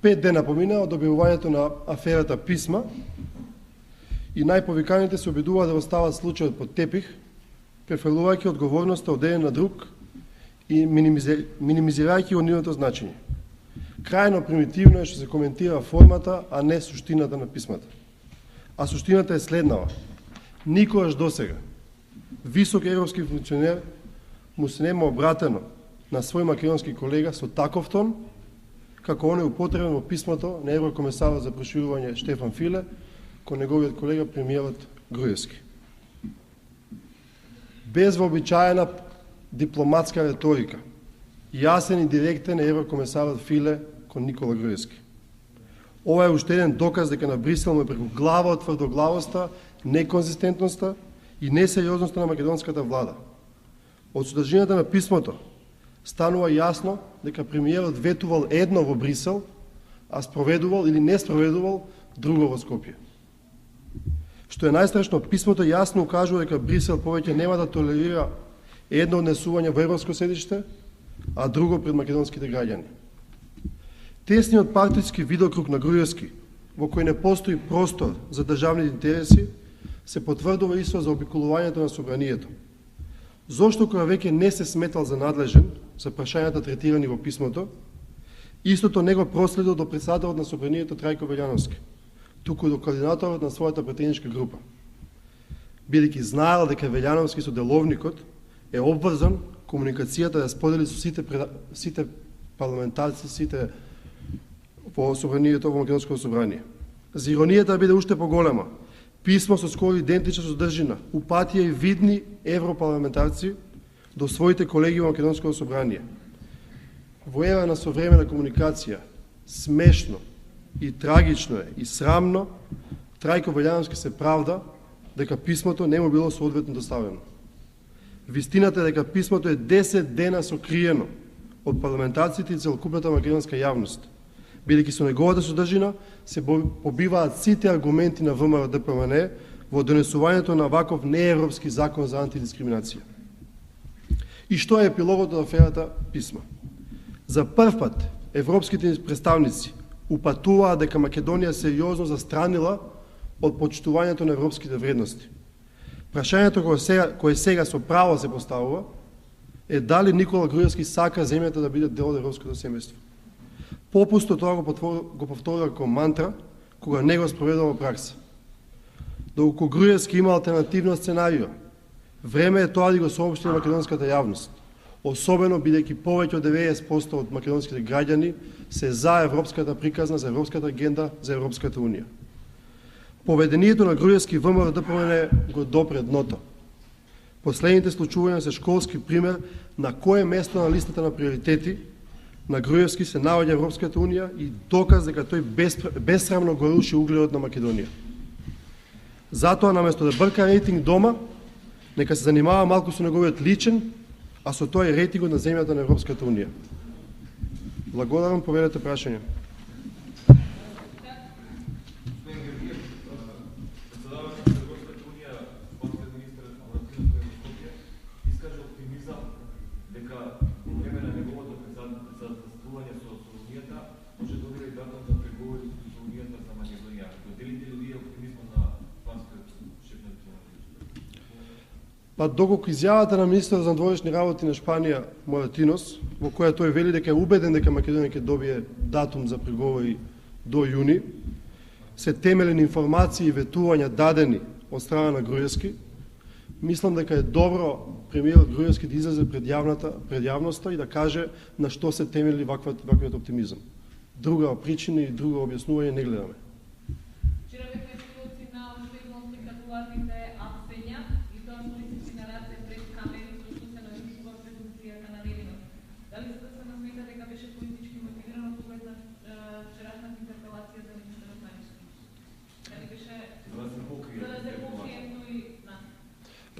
5 дена поминаа од објавувањето на аферата писма и најповиканите се обидуваат да остават случајот под тепих, префрлувајќи одговорноста од еден на друг и минимизирајќи го нивното значење. Крајно примитивно е што се коментира формата, а не суштината на писмата. А суштината е следнава. Никогаш досега висок европски функционер му се нема обратено на свој македонски колега со таков тон, како он е употребен во писмото на еврокомесарот за проширување Штефан Филе кон неговиот колега премиерот Груевски. Без вообичаена дипломатска реторика, јасен и директен е еврокомесарот Филе кон Никола Груевски. Ова е уште еден доказ дека на Брисел му е преку глава од тврдоглавоста, неконзистентноста и несериозноста на македонската влада. Од содржината на писмото станува јасно дека премиерот ветувал едно во Брисел, а спроведувал или не спроведувал друго во Скопје. Што е најстрашно, писмото јасно укажува дека Брисел повеќе нема да толерира едно однесување во европско седиште, а друго пред македонските граѓани. Тесниот партиски видокруг на Груевски, во кој не постои простор за државни интереси, се потврдува исто за обиколувањето на собранието. Зошто кога веќе не се сметал за надлежен за прашањата третирани во писмото, истото не го проследил до председателот на собранието Трајко Велјановски, туку до координаторот на својата претеничка група. Бидејќи знаел дека Велјановски со деловникот е обврзан комуникацијата да сподели со сите парламентарци, сите во собранието, во Македонското собрание. За иронијата биде уште поголема, писмо со скоро идентична содржина упатија и видни европарламентарци до своите колеги во Македонското собрание. Во ера на современа комуникација, смешно и трагично е и срамно, Трајко Велјановски се правда дека писмото не му било соодветно доставено. Вистината е дека писмото е 10 дена сокриено од парламентарците и целокупната македонска јавност, бидејќи со неговата содржина се побиваат сите аргументи на ВМРО ДПМН во донесувањето на ваков неевропски закон за антидискриминација. И што е епилогот од аферата писма? За прв пат европските представници упатуваа дека Македонија сериозно застранила од почитувањето на европските вредности. Прашањето кое сега со право се поставува е дали Никола Груевски сака земјата да биде дел од европското семејство. Попусто тоа го повторува како мантра, кога не го спроведува во пракса. Доколку Груевски има алтернативно сценарио, време е тоа да го соопшти на македонската јавност, особено бидејќи повеќе од 90% од македонските граѓани се за европската приказна, за европската агенда, за Европската унија. Поведението на Груевски ВМРО ДПМН го допре дното. Последните случувања се школски пример на кое место на листата на приоритети на Груевски се наоѓа Европската унија и доказ дека тој бесрамно го руши угледот на Македонија. Затоа, наместо да брка рейтинг дома, нека се занимава малку со неговиот личен, а со тоа и рейтингот на земјата на Европската унија. Благодарам, поведете прашање. Па доколку изјавата на министерот за надворешни работи на Шпанија Моратинос, во која тој вели дека е убеден дека Македонија ќе добие датум за преговори до јуни, се темелени информации и ветувања дадени од страна на Груевски, мислам дека е добро премиерот Груевски да излезе пред јавноста и да каже на што се темели ваквиот оптимизам. Друга причина и друго објаснување не гледаме.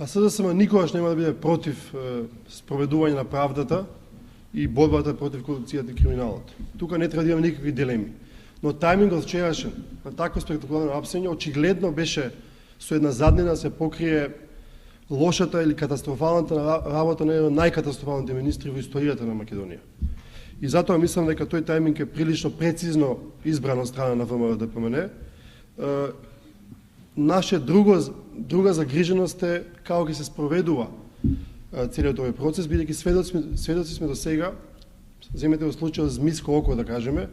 Па СДСМ никогаш нема да биде против спроведување на правдата и борбата против корупцијата и криминалот. Тука не треба да имаме никакви дилеми. Но тајмингот вчерашен на такво спектакуларно апсење очигледно беше со една заднина се покрие лошата или катастрофалната работа на еден од најкатастрофалните министри во историјата на Македонија. И затоа мислам дека тој тајминг е прилично прецизно избран од страна на ВМРО-ДПМН. Наша друга загриженост е како ќе се спроведува целиот овој процес, бидејќи сведоци сме до сега, земете во случајот Змиско око, да кажеме,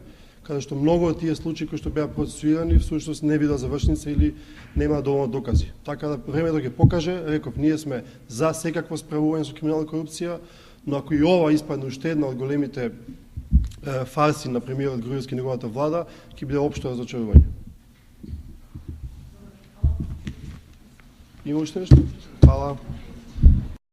каде што многу од тие случаи кои што беа процесуирани всушност не видоа завршница или нема доволно докази. Така да времето ќе покаже, реков, ние сме за секакво справување со криминална корупција, но ако и ова испадне уште една од големите фарси на премиерот Груевски и неговата влада, ќе биде општо разочарување. Има уште нешто? Фала.